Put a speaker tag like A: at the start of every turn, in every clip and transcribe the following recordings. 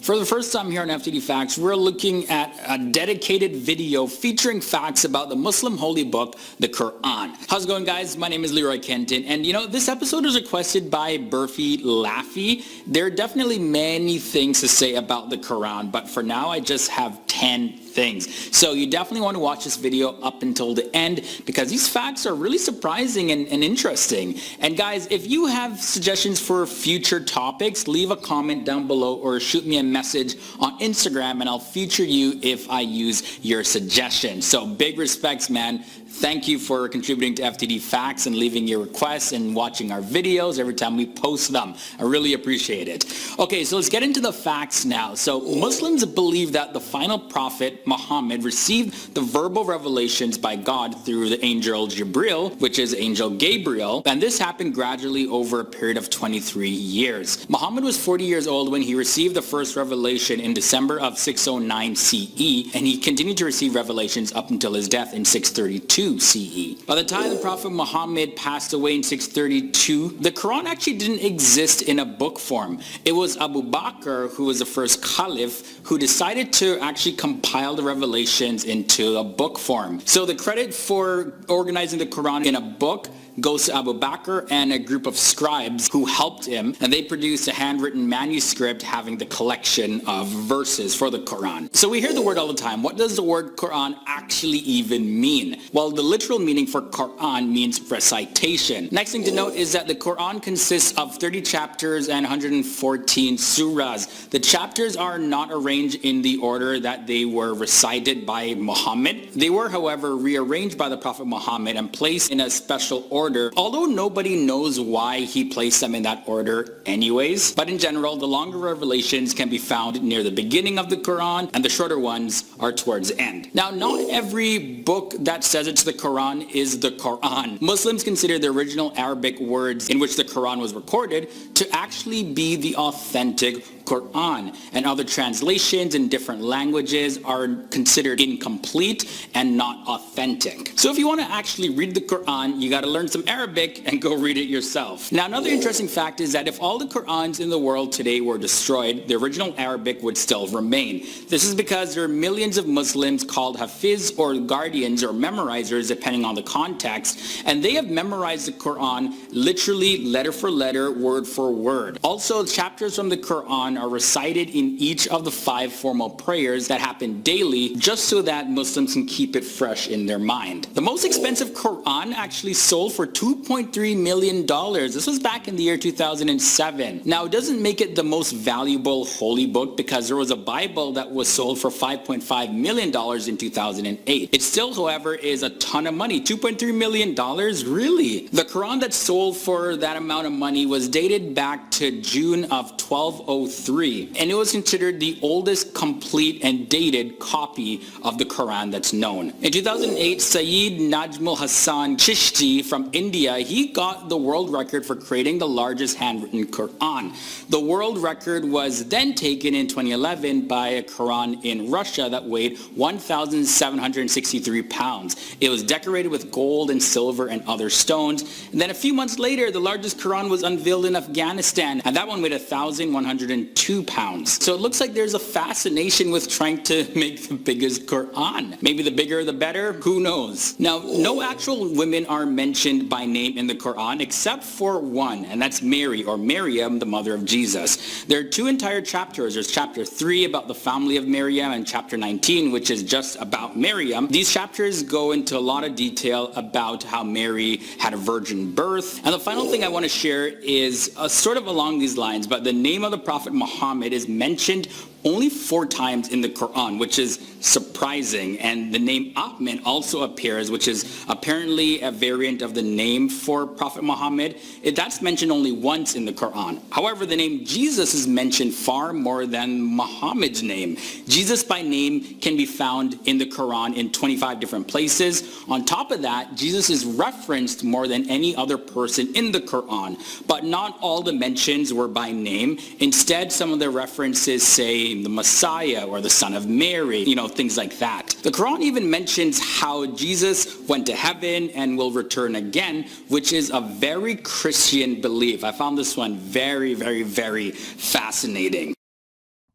A: For the first time here on FTD Facts, we're looking at a dedicated video featuring facts about the Muslim holy book, the Quran. How's it going, guys? My name is Leroy Kenton, and this episode was requested by Burfi Laffy. There are definitely many things to say about the Quran, but for now I just have 10 things. So you definitely want to watch this video up until the end because these facts are really surprising and interesting. And guys, if you have suggestions for future topics, leave a comment down below or shoot me a message on Instagram and I'll feature you if I use your suggestion. So big respects, man. Thank you for contributing to FTD Facts and leaving your requests and watching our videos every time we post them. I really appreciate it. Okay, so let's get into the facts now. So Muslims believe that the final prophet Muhammad received the verbal revelations by God through the angel Jibril, which is angel Gabriel, and this happened gradually over a period of 23 years. Muhammad was 40 years old when he received the first revelation in December of 609 CE, and he continued to receive revelations up until his death in 632 CE. By the time the Prophet Muhammad passed away in 632, the Quran actually didn't exist in a book form. It was Abu Bakr, who was the first caliph, who decided to actually compile the revelations into a book form. So the credit for organizing the Quran in a book goes to Abu Bakr and a group of scribes who helped him, and they produced a handwritten manuscript having the collection of verses for the Quran. So we hear the word all the time. What does the word Quran actually even mean? Well, the literal meaning for Quran means recitation. Next thing to note is that the Quran consists of 30 chapters and 114 surahs. The chapters are not arranged in the order that they were recited by Muhammad. They were, however, rearranged by the Prophet Muhammad and placed in a special order, although nobody knows why he placed them in that order anyways. But in general, the longer revelations can be found near the beginning of the Quran and the shorter ones are towards the end. Now, not every book that says it's the Quran is the Quran. Muslims consider the original Arabic words in which the Quran was recorded to actually be the authentic Quran, and other translations in different languages are considered incomplete and not authentic. So if you want to actually read the Quran, you got to learn some Arabic and go read it yourself. Now, another interesting fact is that if all the Qurans in the world today were destroyed, the original Arabic would still remain. This is because there are millions of Muslims called Hafiz or guardians or memorizers depending on the context, and they have memorized the Quran literally letter for letter, word for word. Also, chapters from the Quran are recited in each of the 5 formal prayers that happen daily just so that Muslims can keep it fresh in their mind. The most expensive Quran actually sold for $2.3 million. This was back in the year 2007. Now, it doesn't make it the most valuable holy book because there was a Bible that was sold for $5.5 million in 2008. It still, however, is a ton of money. $2.3 million? Really? The Quran that sold for that amount of money was dated back to June of 1203. And it was considered the oldest complete and dated copy of the Quran that's known. In 2008, Sayyid Najmul Hassan Chishti from India, he got the world record for creating the largest handwritten Quran. The world record was then taken in 2011 by a Quran in Russia that weighed 1,763 pounds. It was decorated with gold and silver and other stones. And then a few months later, the largest Quran was unveiled in Afghanistan, and that one weighed 1,102 pounds. So it looks like there's a fascination with trying to make the biggest Quran. Maybe the bigger the better, who knows? Now, no actual women are mentioned by name in the Quran except for one, and that's Mary or Maryam, the mother of Jesus. There are 2 entire chapters. There's chapter 3 about the family of Maryam and chapter 19, which is just about Maryam. These chapters go into a lot of detail about how Mary had a virgin birth. And the final thing I want to share is sort of along these lines, but the name of the Prophet Muhammad is mentioned only 4 times in the Quran, which is surprising. And the name Ahmed also appears, which is apparently a variant of the name for Prophet Muhammad. That's mentioned only once in the Quran. However, the name Jesus is mentioned far more than Muhammad's name. Jesus by name can be found in the Quran in 25 different places. On top of that, Jesus is referenced more than any other person in the Quran. But not all the mentions were by name. Instead, some of the references say the Messiah or the Son of Mary, things like that. The Quran even mentions how Jesus went to heaven and will return again, which is a very Christian belief. I found this one very, very, very fascinating.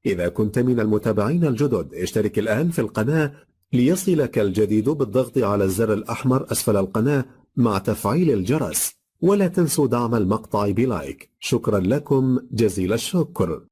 B: إذا كنت من المتابعين الجدد اشترك الآن في القناة ليصلك الجديد بالضغط على الزر الأحمر أسفل القناة مع تفعيل الجرس، ولا تنسوا دعم المقطع بلايك. شكرا لكم جزيل الشكر.